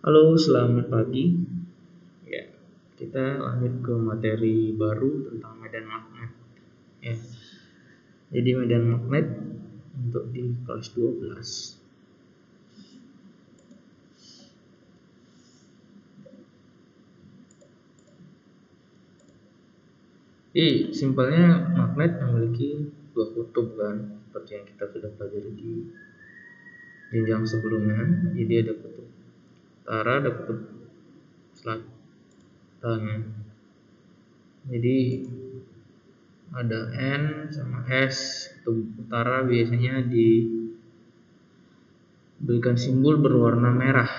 Halo, selamat pagi. Ya, kita lanjut ke materi baru tentang medan magnet. Ya, jadi medan magnet untuk di kelas 12. Jadi, simpelnya magnet memiliki dua kutub kan, seperti yang kita sudah pelajari di jenjang sebelumnya. Jadi ada kutub utara, ada kutub selatan. Jadi ada N sama S. Kutub utara biasanya diberikan simbol berwarna merah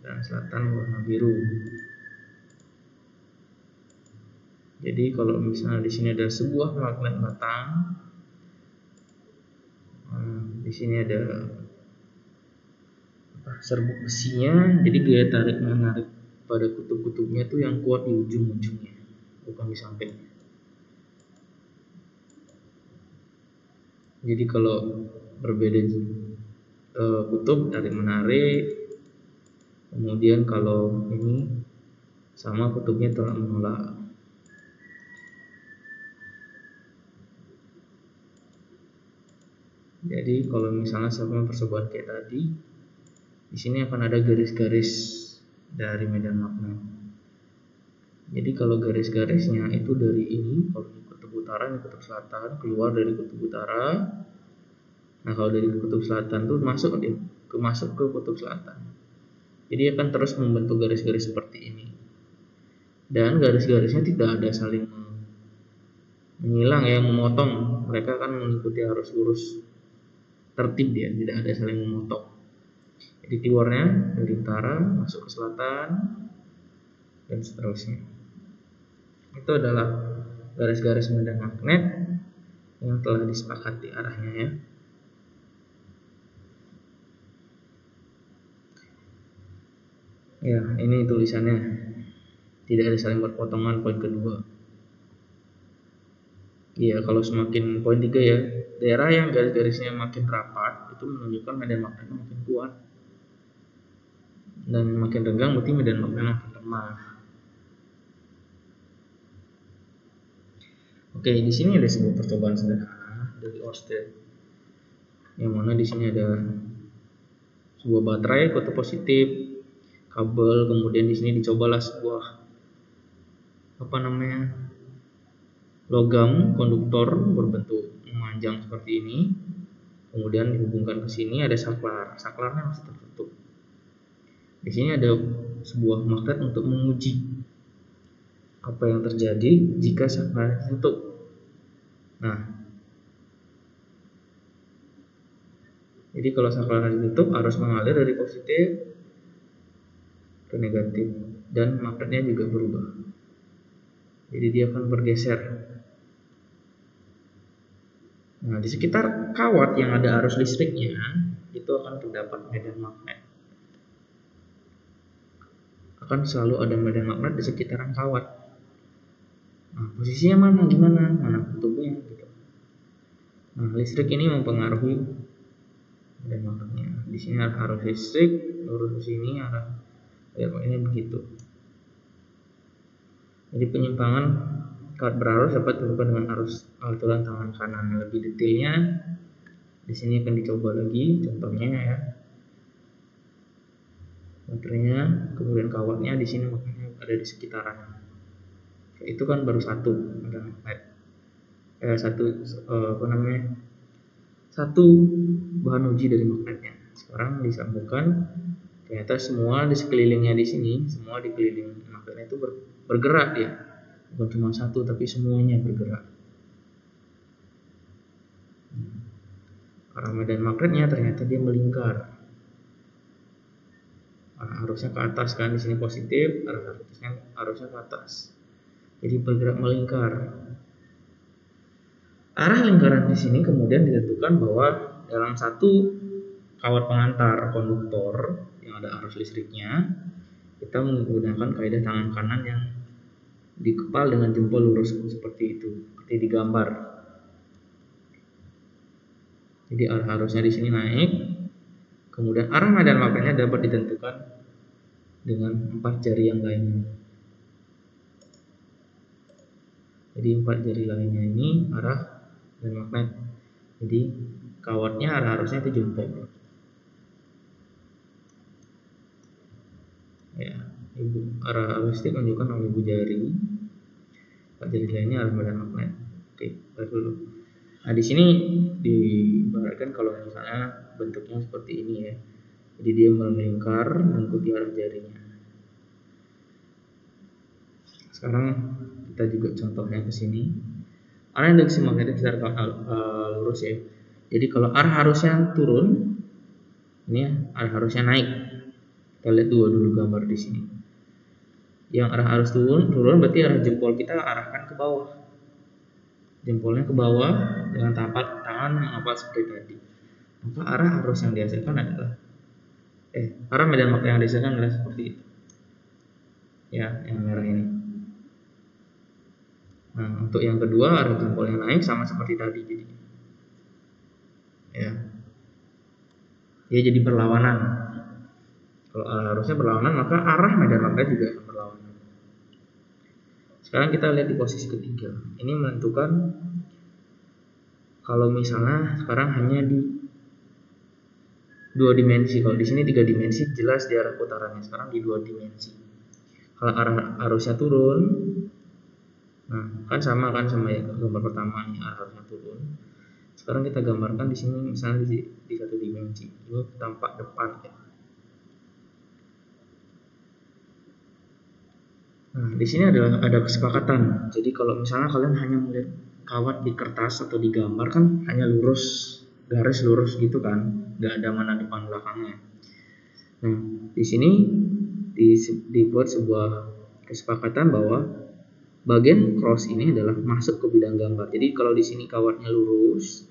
dan selatan warna biru. Jadi kalau misalnya di sini ada sebuah magnet batang, di sini ada serbuk besinya, jadi daya tarik menarik pada kutub-kutubnya itu yang kuat di ujung-ujungnya, bukan di sampingnya. Jadi kalau berbeda kutub tarik menarik, kemudian kalau ini sama kutubnya tolak menolak. Jadi kalau misalnya sama percobaan kayak tadi, di sini akan ada garis-garis dari medan magnet. Jadi kalau garis-garisnya itu dari ini, kalau di kutub utara ini kutub selatan, keluar dari kutub utara. Nah kalau dari kutub selatan tuh masuk ke kutub selatan. Jadi akan terus membentuk garis-garis seperti ini. Dan garis-garisnya tidak ada saling menyilang ya, memotong. Mereka akan mengikuti arus lurus tertib dia, tidak ada saling memotong. Jadi keluarnya dari utara masuk ke selatan dan seterusnya. Itu adalah garis-garis medan magnet yang telah disepakati arahnya ya. Ya, ini tulisannya. Tidak ada saling berpotongan poin kedua. Iya, kalau semakin poin 3 ya, daerah yang garis-garisnya makin rapat itu menunjukkan medan magnetnya makin kuat. Dan makin renggang berarti medan magnetnya makin lemah. Oke, di sini ada sebuah percobaan sederhana dari Ørsted. Yang mana di sini ada sebuah baterai kutub positif, kabel, kemudian di sini dicobalah sebuah logam konduktor berbentuk memanjang seperti ini. Kemudian dihubungkan ke sini ada saklar. Saklarnya masih tertutup. Di sini ada sebuah magnet untuk menguji apa yang terjadi jika saklar ditutup. Nah, jadi kalau saklar ditutup arus mengalir dari positif ke negatif dan magnetnya juga berubah. Jadi dia akan bergeser. Nah, di sekitar kawat yang ada arus listriknya itu akan terdapat medan magnet. Akan selalu ada medan magnet di sekitaran kawat. Nah, posisinya mana kutubnya gitu. Nah, listrik ini mempengaruhi medan magnetnya. Di sini arus listrik, lurus ke sini arah ini begitu. Jadi penyimpangan kawat berarus dapat dilakukan dengan arus aturan tangan kanan. Lebih detailnya di sini akan dicoba lagi contohnya ya. Baterainya, kemudian kawatnya di sini makanya ada di sekitaran. Itu kan baru satu ada magnet. Satu bahan uji dari magnetnya. Sekarang disambungkan, ternyata semua di sekelilingnya di sini, semua di keliling magnetnya itu bergerak dia. Bukan cuma satu tapi semuanya bergerak. Arah medan magnetnya ternyata dia melingkar. Arusnya ke atas kan, di sini positif, arusnya ke atas. Jadi bergerak melingkar. Arah lingkaran di sini kemudian ditentukan bahwa dalam satu kawat pengantar konduktor yang ada arus listriknya, kita menggunakan kaidah tangan kanan yang dikepal dengan jempol lurus seperti itu, seperti digambar. Jadi arah arusnya di sini naik, kemudian arah medan magnetnya dapat ditentukan dengan 4 jari yang lainnya. Jadi 4 jari lainnya ini arah medan magnet. Jadi kawatnya arah arusnya itu jempol. Ya, arah arus menunjukkan oleh ibu jari. 4 jari lainnya arah medan magnet. Oke, baik dulu. Nah, di sini diibaratkan kalau misalnya bentuknya seperti ini ya. Jadi dia melingkar mengikuti arah jarinya. Sekarang kita juga contohnya ke sini. Arah induksi magnetik secara lurus ya. Jadi kalau arah arusnya turun, ini ya, arah arusnya naik. Kita lihat dulu gambar di sini. Yang arah arus turun berarti arah jempol kita arahkan ke bawah. Jempolnya ke bawah dengan tapak tangan mengapal seperti tadi. Maka arah arus yang dihasilkan adalah arah medan magnet yang dihasilkan adalah seperti itu. Ya, yang merah ini. Nah, untuk yang kedua arah jempolnya naik sama seperti tadi jadi. Ya. Dia jadi berlawanan. Kalau arah arusnya berlawanan, maka arah medan magnet juga akan berlawanan. Sekarang kita lihat di posisi ketiga. Ini menentukan kalau misalnya sekarang hanya di 2 dimensi. Kalau di sini 3 dimensi jelas di arah putarannya. Sekarang di 2 dimensi. Kalau arah arusnya turun, nah kan sama ya gambar pertama nih arah arusnya turun. Sekarang kita gambarkan di sini misalnya di 1 dimensi. Ini tampak depan ya. Nah, di sini ada kesepakatan. Jadi kalau misalnya kalian hanya melihat kawat di kertas atau di gambar kan hanya lurus, garis lurus gitu kan, nggak ada mana depan belakangnya. Nah, di sini dibuat sebuah kesepakatan bahwa bagian cross ini adalah masuk ke bidang gambar. Jadi kalau di sini kawatnya lurus,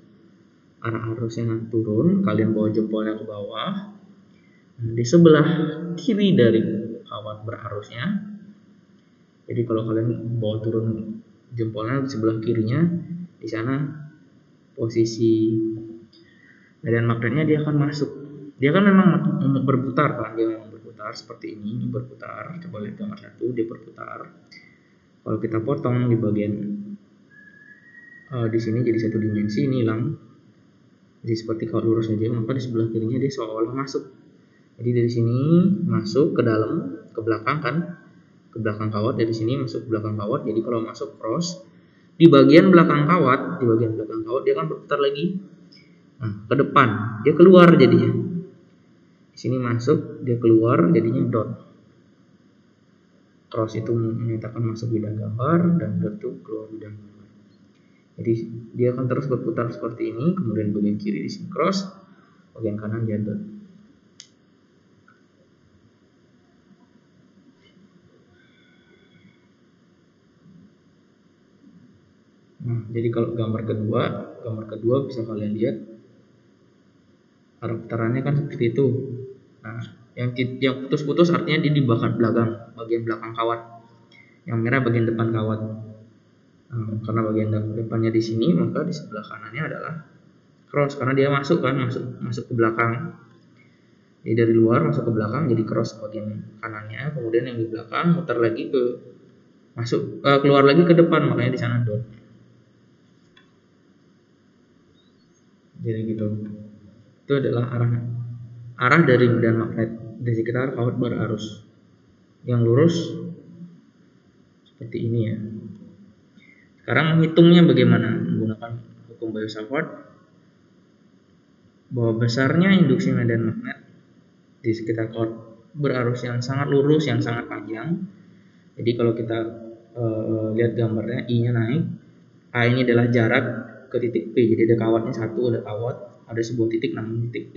arah arusnya turun, kalian bawa jempolnya ke bawah. Nah, di sebelah kiri dari kawat berarusnya. Jadi kalau kalian bawa turun jempolnya di sebelah kirinya, di sana posisi medan magnetnya dia akan masuk. Dia kan memang berputar kan, dia memang berputar seperti ini berputar. Coba lihat gambar 1, dia berputar. Kalau kita potong di bagian di sini jadi 1 dimensi, ini hilang. Jadi seperti kalau lurus saja, maka di sebelah kirinya dia seolah masuk. Jadi dari sini masuk ke dalam, ke belakang kan. Ke belakang kawat, dari sini masuk ke belakang kawat. Jadi kalau masuk cross di bagian belakang kawat, dia akan berputar lagi. Nah, ke depan, dia keluar jadinya. Di sini masuk, dia keluar jadinya dot. Cross itu menyatakan masuk bidang gambar dan dot itu keluar bidang gambar. Jadi dia akan terus berputar seperti ini, kemudian bagian kiri di sini cross, bagian kanan dia dot. Nah, jadi kalau gambar kedua bisa kalian lihat arah putarannya kan seperti itu. Nah, yang putus-putus artinya dia di bagian belakang kawat. Yang merah bagian depan kawat. Nah, karena bagian depannya di sini, maka di sebelah kanannya adalah cross karena dia masuk ke belakang. Jadi dari luar masuk ke belakang jadi cross bagian kanannya, kemudian yang di belakang muter lagi keluar lagi ke depan, makanya di sana dot. Jadi gitu. Itu adalah arah dari medan magnet di sekitar kawat berarus. Yang lurus seperti ini ya. Sekarang menghitungnya bagaimana? Menggunakan hukum Biot-Savart bahwa besarnya induksi medan magnet di sekitar kawat berarus yang sangat lurus, yang sangat panjang. Jadi kalau kita lihat gambarnya, I-nya naik, A ini adalah jarak ke titik P. Jadi ada kawatnya satu, ada sebuah titik namanya titik P.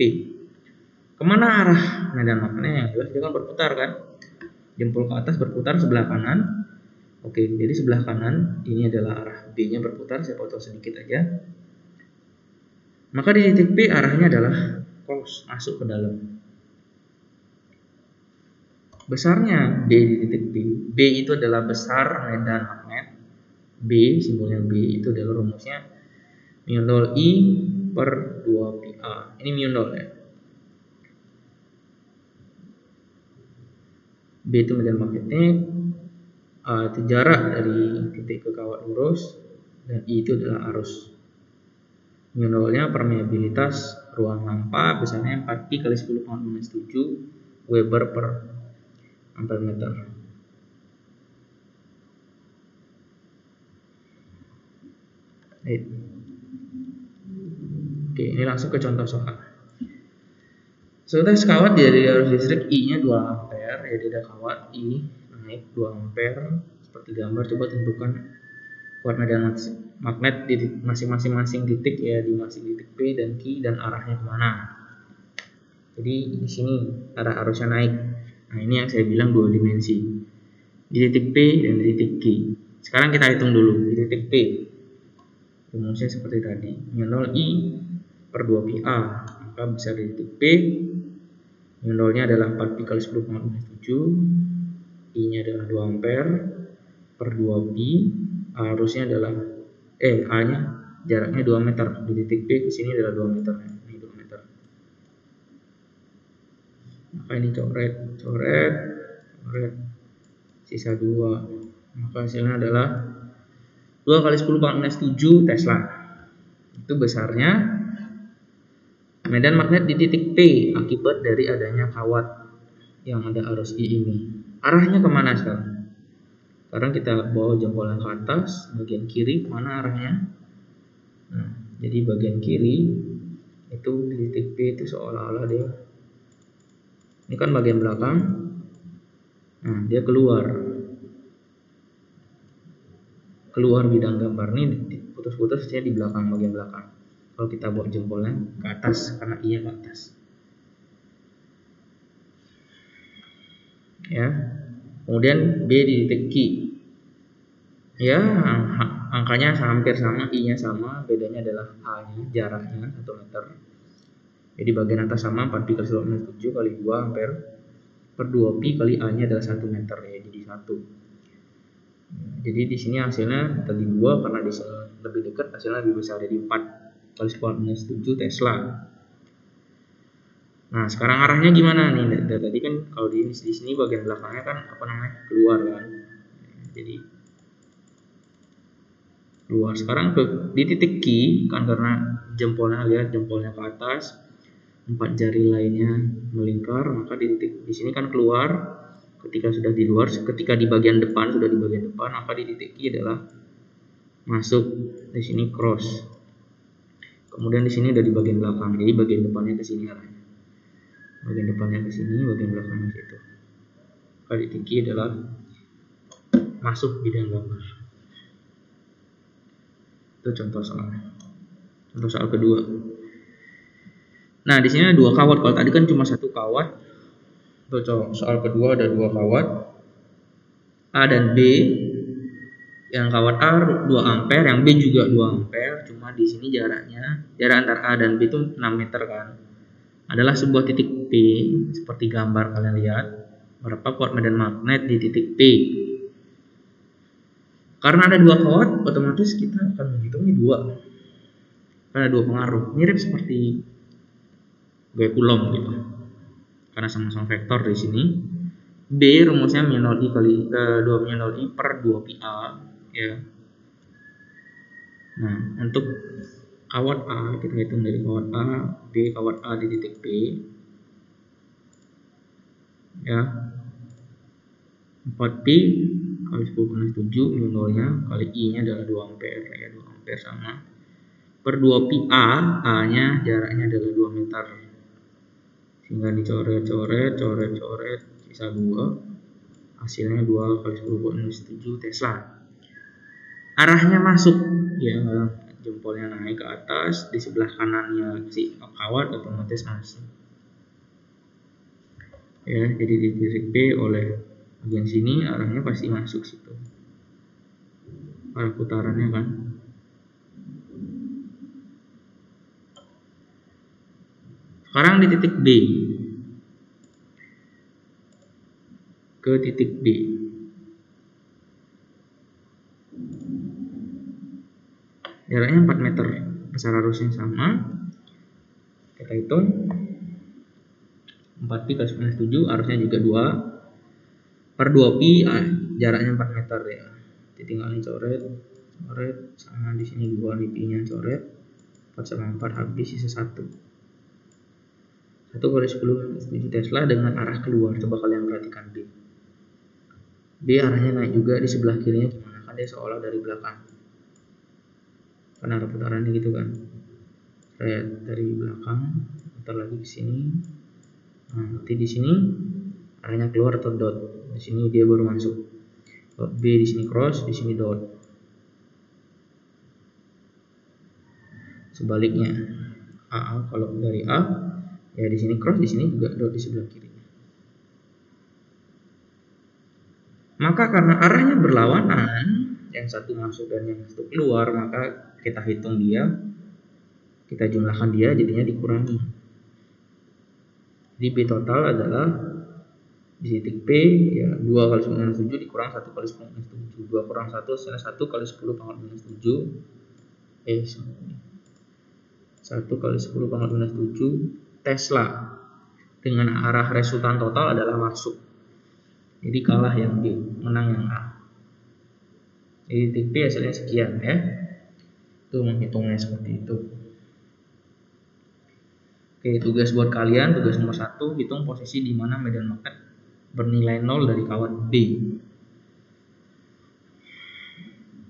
Kemana arah medan magnetnya? Yang jelas dia kan berputar kan, jempol ke atas berputar sebelah kanan. Oke, jadi sebelah kanan ini adalah arah B-nya berputar. Saya potong sedikit aja. Maka di titik P arahnya adalah cross, masuk ke dalam. Besarnya B di titik B itu adalah besar medan magnet. B, simbolnya B itu adalah rumusnya mu0 I per 2 PA. Ini mu0 ya. B itu medan magnetik, A itu jarak dari titik ke kawat lurus, dan I itu adalah arus. Mu nolnya permeabilitas ruang hampa besarnya 4pi kali 10⁻⁷ Weber per ampere meter. Oke, ini langsung ke contoh soal. Sudah sekawat dari arus listrik I-nya 2 ampere, jadi ada kawat I naik 2 ampere seperti gambar. Coba tentukan kuat medan magnet di masing-masing titik ya, di masing titik P dan Q dan arahnya kemana. Jadi di sini arah arusnya naik. Nah, ini yang saya bilang dua dimensi. Di titik P dan di titik Q. Sekarang kita hitung dulu di titik P. Rumusnya seperti tadi. Mu nol I per 2pi A. Maka bisa di titik P. Mu nolnya adalah 4pi kali 10⁻⁷. I-nya adalah 2 ampere per 2pi. Arusnya adalah A-nya jaraknya 2 meter. Di titik P ke sini adalah 2 meter. Ini 2 meter. Maka ini coret, sisa 2. Maka hasilnya adalah 2 kali 10⁻⁷ Tesla. Itu besarnya medan magnet di titik P akibat dari adanya kawat yang ada arus I ini. Arahnya kemana sekarang? Sekarang kita bawa jempolnya ke atas, bagian kiri kemana arahnya? Nah, jadi bagian kiri itu di titik P itu seolah-olah dia, ini kan bagian belakang, nah dia keluar bidang gambar ini putus-putusnya di belakang, bagian belakang. Kalau kita bawa jempolnya ke atas karena I-nya ke atas. Ya. Kemudian B di titik Q. Ya, angkanya hampir sama, I-nya sama, bedanya adalah A-nya, jaraknya 1 meter. Jadi bagian atas sama 4pi kali 10⁻⁷ kali 2 ampere per 2pi kali A-nya adalah 1 meter ya, jadi 1. Jadi di sini hasilnya tadi 2 karena di sini lebih dekat, hasilnya lebih besar, jadi 4 kali 10⁻⁷ Tesla. Nah, sekarang arahnya gimana nih? Tadi kan kalau di sini bagian belakangnya kan keluar kan. Jadi keluar. Sekarang di titik Q kan, karena jempolnya ke atas, 4 jari lainnya melingkar, maka di sini kan keluar. Ketika sudah di luar, ketika di bagian depan maka di titik Q adalah masuk. Di sini cross. Kemudian di sini udah di bagian belakang, jadi bagian depannya ke sini arahnya. Bagian depannya ke sini, bagian belakangnya ke situ. Maka di titik Q adalah masuk bidang gambar. Itu contoh soal kedua. Nah, di sini ada 2 kawat. Kalau tadi kan cuma 1 kawat. Untuk soal kedua ada 2 kawat, A dan B. Yang kawat A 2 ampere, yang B juga 2 ampere. Cuma di sini jarak antara A dan B itu 6 meter kan. Adalah sebuah titik P seperti gambar kalian lihat. Berapa kuat medan magnet di titik P? Karena ada 2 kawat, otomatis kita akan menghitungnya 2. Karena 2 pengaruh, mirip seperti gaya Coulomb gitu. Karena sama-sama vektor di sini. B rumusnya mu nol I kali 2 mu nol I per 2pi A ya. Nah, untuk kawat A kita hitung dari kawat A, B kawat A di titik P. Ya. 4pi kali 10⁻⁷ mu nolnya kali I-nya adalah 2 ampere ya, 2 ampere sama per 2pi A, A-nya jaraknya adalah 2 meter. Sehingga dicoret, sisa 2. Hasilnya 2 kali 10⁻⁷ Tesla. Arahnya masuk ya, jempolnya naik ke atas, di sebelah kanannya si kawat otomatis masuk. Ya, jadi di titik P oleh bagian sini arahnya pasti masuk situ. Arah putarannya kan. Sekarang di titik B. Ke titik B. Jaraknya 4 meter. Besar arusnya sama. Kita hitung. 4pi kali 10⁻⁷, arusnya juga 2. per 2pi jaraknya 4 meter ya. Tinggal coret sama di sini 2 di pi nya coret 4 sama 4 habis sisa 1 kali 10 Tesla dengan arah keluar. Coba kalian perhatikan B arahnya naik juga, di sebelah kirinya gimana, kan dia seolah dari belakang kan arah putarannya gitu kan, kayak dari belakang putar lagi ke sini. Nah, nanti di sini arahnya keluar atau dot, di sini dia baru masuk. Dot B di sini cross, di sini dot. Sebaliknya AA kalau dari A ya di sini cross, di sini juga dot di sebelah kiri. Maka karena arahnya berlawanan, yang satu masuk dan yang satu keluar, maka kita hitung dia, kita jumlahkan dia, jadinya dikurangi. Jadi B total adalah di titik P ya 2 kali 10 7 dikurang 1 kali 10 7. 2 kurang 1 adalah 1 kali 10 pangkat minus 7. 1 kali 10 pangkat minus 7 Tesla dengan arah resultan total adalah masuk. Jadi kalah yang B, menang yang A. Jadi titik P hasilnya sekian ya. Itu menghitungnya seperti itu. Oke, tugas buat kalian, tugas nomor 1, hitung posisi di mana medan magnet bernilai 0 dari kawat B.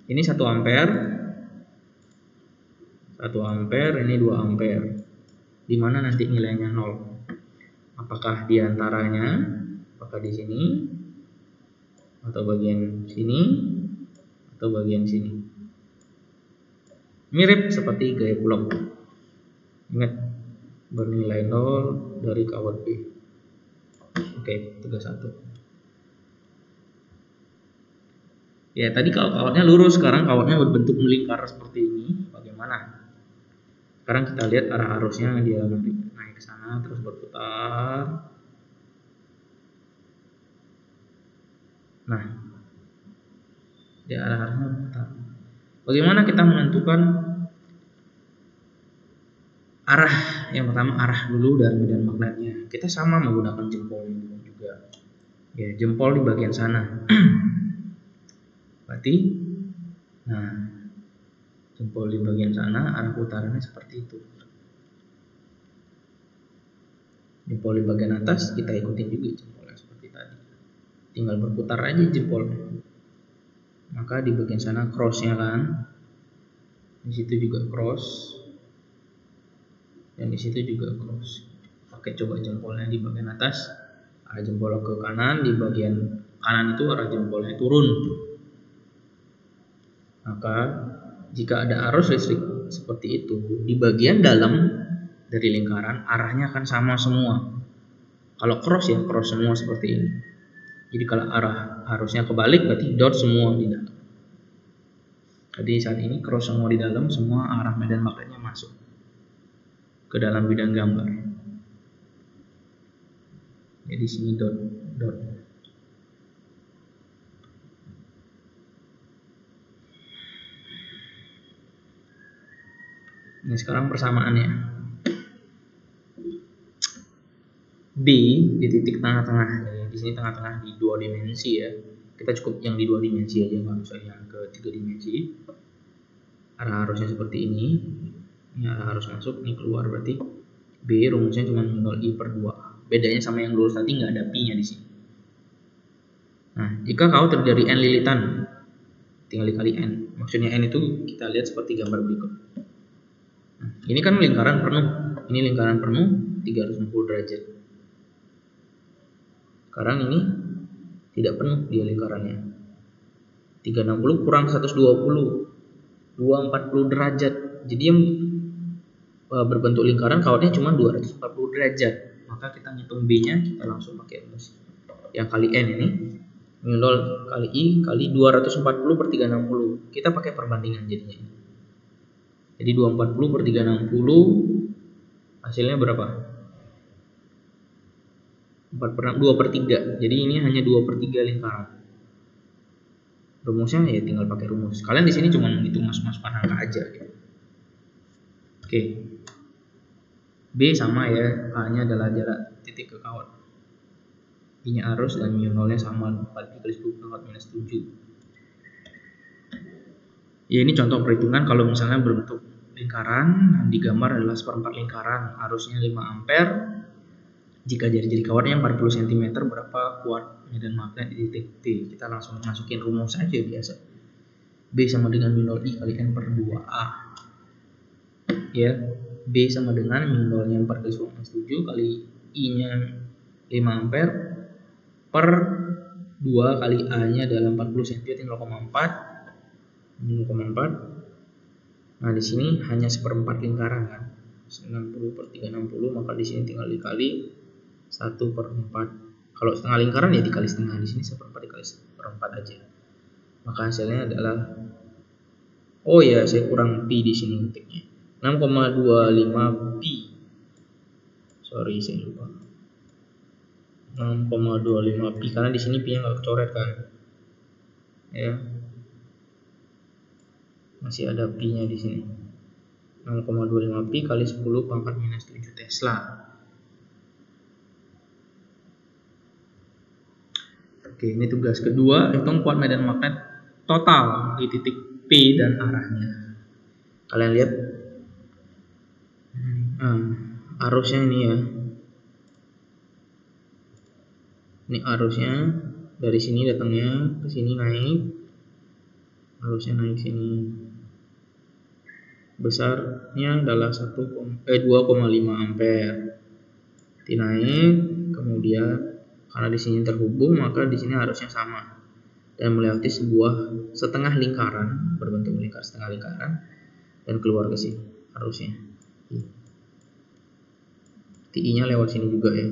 Ini 1 ampere, 1 ampere, ini 2 ampere. Di mana nanti nilainya 0? Apakah di antaranya? Apakah di sini? Atau bagian sini? Atau bagian sini? Mirip seperti gaya blok. Ingat, bernilai 0 dari kawat B. Oke, tugas 1. Ya, tadi kalau kawatnya lurus, sekarang kawatnya berbentuk melingkar seperti ini. Bagaimana? Sekarang kita lihat arah arusnya, dia naik ke sana terus berputar. Nah, dia arahnya berputar. Bagaimana kita menentukan arah? Yang pertama arah dulu dari medan magnetnya. Kita sama menggunakan jempol juga. Ya, jempol di bagian sana. Berarti, nah, jempol di bagian sana, arah putarannya seperti itu. Jempol di bagian atas kita ikutin juga jempolnya seperti tadi. Tinggal berputar aja jempolnya. Maka di bagian sana crossnya kan, di situ juga cross, dan di situ juga cross. Pakai coba jempolnya di bagian atas, arah jempol ke kanan, di bagian kanan itu arah jempolnya turun. Maka jika ada arus listrik seperti itu, di bagian dalam dari lingkaran arahnya akan sama semua. Kalau cross ya cross semua seperti ini. Jadi kalau arah arusnya kebalik berarti dot semua di dalam. Jadi saat ini cross semua di dalam, semua arah medan magnetnya masuk ke dalam bidang gambar. Jadi sini dot. Ini sekarang persamaannya. B di titik tengah-tengah. Jadi di sini tengah-tengah di 2 dimensi ya. Kita cukup yang di 2 dimensi aja, nggak usah yang ke 3 dimensi. Arah arusnya seperti ini. Ini arah arus masuk, ini keluar, berarti B rumusnya cuma 0I per 2. Bedanya sama yang lurus tadi nggak ada pi-nya di sini. Nah, jika kau terjadi n lilitan, tinggal dikali n. Maksudnya n itu kita lihat seperti gambar berikut. Nah, ini kan lingkaran penuh. Ini lingkaran penuh 360 derajat. Sekarang ini tidak penuh dia lingkarannya. 360 kurang 120. 240 derajat. Jadi yang berbentuk lingkaran kawatnya cuma 240 derajat. Maka kita ngitung B-nya, kita langsung pakai rumus. Yang kali N ini 0 kali I kali 240 per 360. Kita pakai perbandingan jadinya. Jadi 240 per 360 hasilnya berapa? 2 per 3. Jadi ini hanya 2 per 3 lingkaran. Rumusnya ya tinggal pakai rumus. Kalian di sini cuma menghitung masuk-masukan angka aja gitu. Oke. B sama ya, A-nya adalah jarak titik ke kawat. I-nya arus dan mu0-nya sama 4 dikali 10 pangkat minus 7. Ya, ini contoh perhitungan kalau misalnya berbentuk lingkaran, yang digambar adalah seperempat lingkaran, arusnya 5 ampere. Jika jari-jari kawatnya 40 cm, berapa kuat medan magnet di titik P? Kita langsung masukin rumus saja biasa. B sama dengan mu0I kali N per 2A. Ya, B sama dengan mu0-nya 4 kali 10 minus 7 kali I-nya 5 ampere per 2 kali A-nya dalam 40 cm 0,4. Nah, di sini hanya seperempat lingkaran kan. 90 per 360, maka di sini tinggal dikali 1/4. Kalau setengah lingkaran ya dikali setengah, di sini seperempat dikali seperempat aja. Maka hasilnya adalah, oh ya, saya kurang pi di sini ketiknya. 6,25 pi. Sorry, saya lupa. 6,25 pi karena di sini pi-nya nggak kecoret kan. Ya. Masih ada pi-nya di sini. 6,25 pi kali 10 pangkat minus 7 Tesla. Oke, ini tugas kedua, hitung kuat medan magnet total di titik P dan arahnya. Kalian lihat arusnya ini ya. Ini arusnya dari sini datangnya ke sini naik. Arusnya naik sini. Besarnya adalah 2,5 ampere. Dinaik, kemudian karena di sini terhubung, maka di sini harusnya sama dan melewati sebuah setengah lingkaran, berbentuk lingkar setengah lingkaran, dan keluar ke sini arusnya. TI-nya lewat sini juga ya.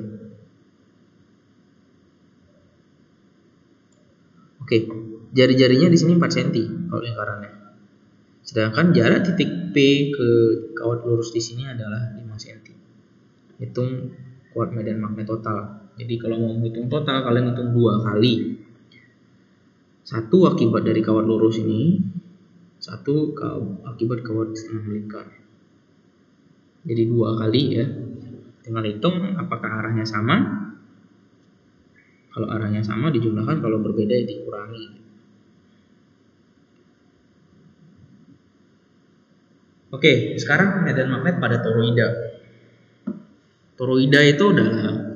Oke, jari-jarinya di sini 4 cm kalau lingkarannya. Sedangkan jarak titik P ke kawat lurus di sini adalah 5 cm. Hitung kuat medan magnet total. Jadi kalau mau menghitung total, kalian hitung 2 kali. Satu akibat dari kawat lurus ini, satu akibat kawat setengah lingkar. Jadi 2 kali ya. Tinggal hitung apakah arahnya sama. Kalau arahnya sama dijumlahkan, kalau berbeda ya dikurangi. Oke, sekarang medan magnet pada toroida. Toroida itu adalah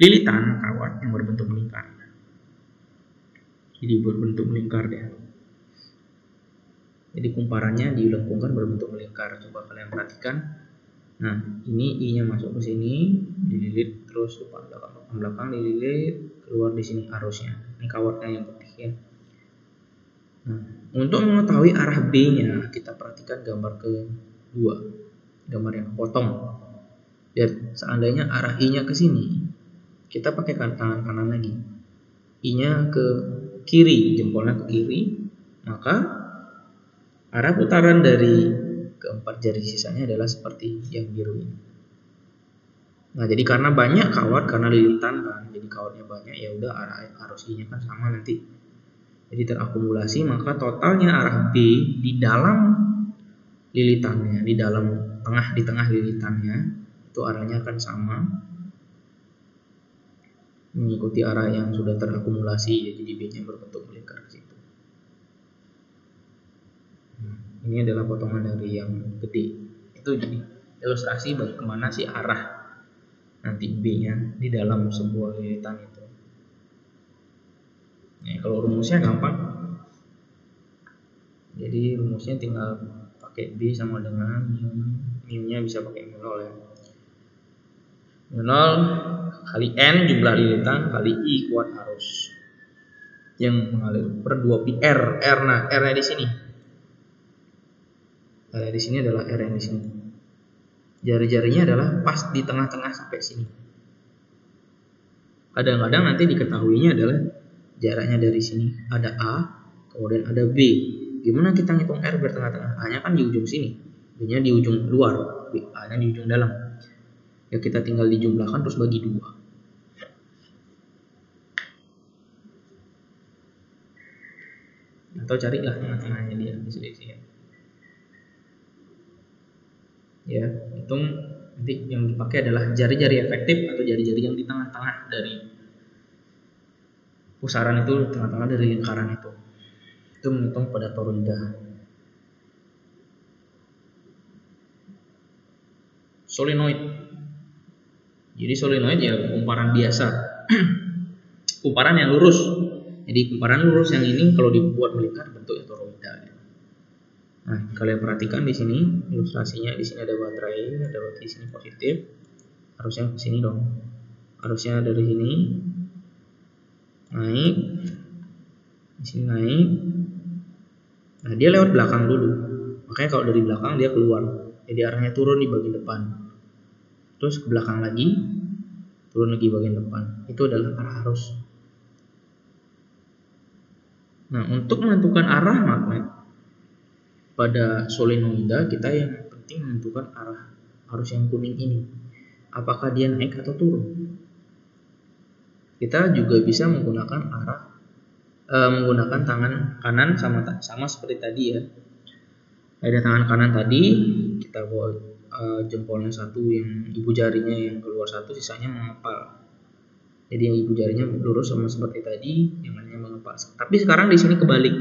lilitan kawat yang berbentuk melingkar. Jadi berbentuk melingkar ya. Jadi kumparannya dilengkungkan berbentuk melingkar. Coba kalian perhatikan. Nah, ini I-nya masuk ke sini, dililit terus ke belakang dililit, keluar di sini arusnya. Ini kawatnya yang putih ya. Nah, untuk mengetahui arah B-nya, kita perhatikan gambar kedua, gambar yang potong. Dan seandainya arah I-nya ke sini, kita pakai tangan kanan lagi. I-nya ke kiri, jempolnya ke kiri, maka arah putaran dari keempat jari sisanya adalah seperti yang biru ini. Nah, jadi karena banyak kawat, karena lilitan kan, jadi kawatnya banyak, ya udah arah arus I-nya kan sama nanti. Jadi terakumulasi, maka totalnya arah B di dalam lilitannya, di tengah lilitannya itu arahnya akan sama, mengikuti arah yang sudah terakumulasi, jadi B-nya berbentuk melingkar ke situ. Ini adalah potongan dari yang gede. Itu jadi ilustrasi bagaimana sih arah nanti B-nya di dalam sebuah lilitan itu. Nah, kalau rumusnya gampang. Jadi rumusnya tinggal pakai B sama dengan mu-nya bisa pakai mu0 ya. mu0 kali N jumlah lilitan kali I kuat arus yang mengalir per 2 pi R. Nah, R-nya di sini. R di sini adalah R yang di sini. Jari-jarinya adalah pas di tengah-tengah sampai sini. Kadang-kadang nanti diketahuinya adalah jaraknya dari sini ada A, kemudian ada B. Gimana kita ngitung R biar tengah-tengah? A-nya kan di ujung sini, B-nya di ujung luar, A-nya di ujung dalam. Ya kita tinggal dijumlahkan terus bagi 2. Atau carilah tengah-tengahnya dia di sini. Ya, hitung Nanti yang dipakai adalah jari-jari efektif atau jari-jari yang di tengah-tengah dari pusaran itu, tengah-tengah dari lingkaran itu menghitung pada toroida. Solenoid. Jadi solenoid ya kumparan biasa. Kumparan yang lurus. Jadi kumparan lurus yang ini kalau dibuat melingkar bentuknya toroida. Nah, kalian perhatikan di sini ilustrasinya, di sini ada baterai di sini positif. Harusnya ke sini dong. Harusnya dari sini naik. Di sini naik. Nah, dia lewat belakang dulu. Makanya kalau dari belakang dia keluar. Jadi arahnya turun di bagian depan. Terus ke belakang lagi, turun lagi bagian depan. Itu adalah arah arus. Nah, untuk menentukan arah magnet pada solenoida, kita yang penting menentukan arah arus yang kuning ini. Apakah dia naik atau turun? Kita juga bisa menggunakan menggunakan tangan kanan sama seperti tadi ya. Ada tangan kanan tadi, kita bawa jempolnya satu, yang ibu jarinya yang keluar satu, sisanya mengepal. Jadi yang ibu jarinya lurus sama seperti tadi, yang lainnya mengepal. Tapi sekarang di sini kebalik.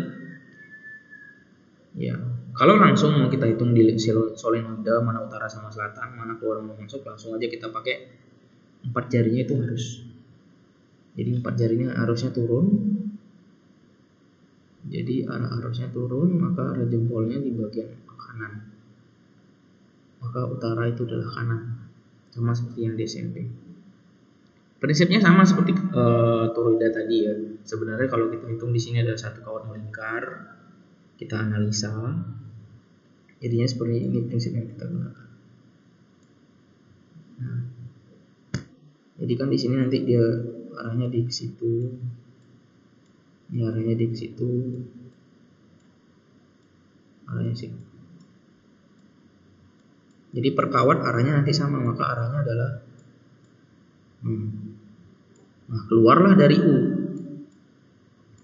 Ya, kalau langsung mau kita hitung di solenoida mana utara sama selatan, mana keluar mana masuk, langsung aja kita pakai 4 jarinya itu harus. Jadi 4 jarinya arusnya turun. Jadi arah arusnya turun, maka arah jempolnya di bagian kanan. Maka utara itu adalah kanan, sama seperti yang di SMP. Prinsipnya sama seperti toroida tadi ya. Sebenarnya kalau kita hitung di sini ada satu kawan melingkar, kita analisa, jadinya seperti ini prinsip yang kita gunakan. Nah, jadi kan di sini nanti dia arahnya di situ, ini arahnya di situ, arahnya sih. Jadi per kawat arahnya nanti sama, maka arahnya adalah nah, keluarlah dari U.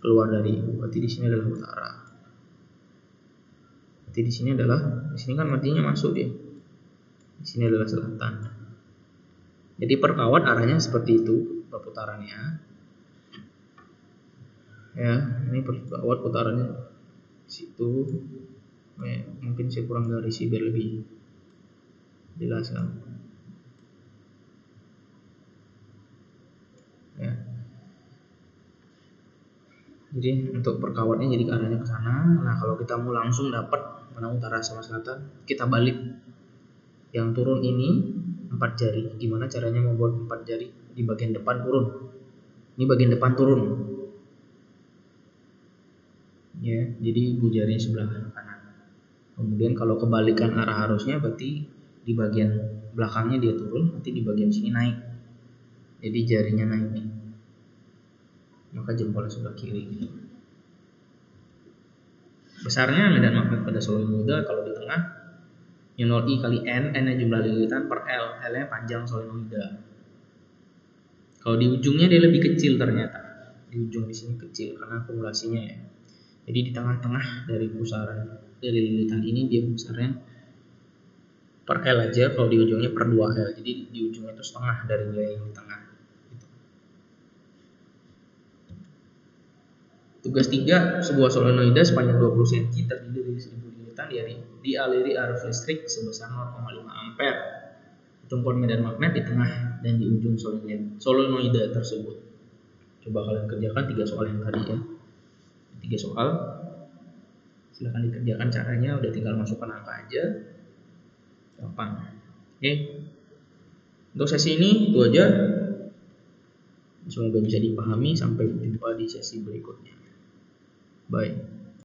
Keluar dari U, berarti di sini adalah utara. Berarti di sini kan artinya masuk dia. Di sini adalah selatan. Jadi per kawat arahnya seperti itu perputarannya. Ya, ini per kawat putarannya di situ. Mungkin saya kurang garisi biar lebih jelas kan. Ya. Jadi untuk perkawatnya jadi arahnya ke sana. Nah, kalau kita mau langsung dapat mana utara sama selatan, kita balik. Yang turun ini 4 jari. Gimana caranya membuat 4 jari di bagian depan turun? Ini bagian depan turun. Ya, jadi ibu jarinya sebelah kanan. Kemudian kalau kebalikan arah arusnya berarti di bagian belakangnya dia turun, nanti di bagian sini naik. Jadi jarinya naik nih. Maka jempolnya sebelah kiri. Besarnya medan magnet pada solenoida kalau di tengah yang 0I kali N nya jumlah lilitan per L nya panjang solenoida. Kalau di ujungnya dia lebih kecil ternyata. Di ujung di sini kecil karena akumulasinya ya. Jadi di tengah-tengah dari pusaran dari lilitan ini dia besarnya per L aja, kalau di ujungnya per 2L. Jadi di ujungnya itu setengah dari nilai yang di tengah. Tugas 3, sebuah solenoida sepanjang 20 cm terdiri dari 1000 lilitan dialiri arus listrik sebesar 0,5 ampere. Hitung medan magnet di tengah dan di ujung solenoida tersebut. Coba kalian kerjakan 3 soal yang tadi ya. 3 soal. Silahkan dikerjakan caranya, udah tinggal masukkan angka aja. Gampang. Oke. Untuk sesi ini itu aja. Semoga bisa dipahami. Sampai jumpa di sesi berikutnya. Bye.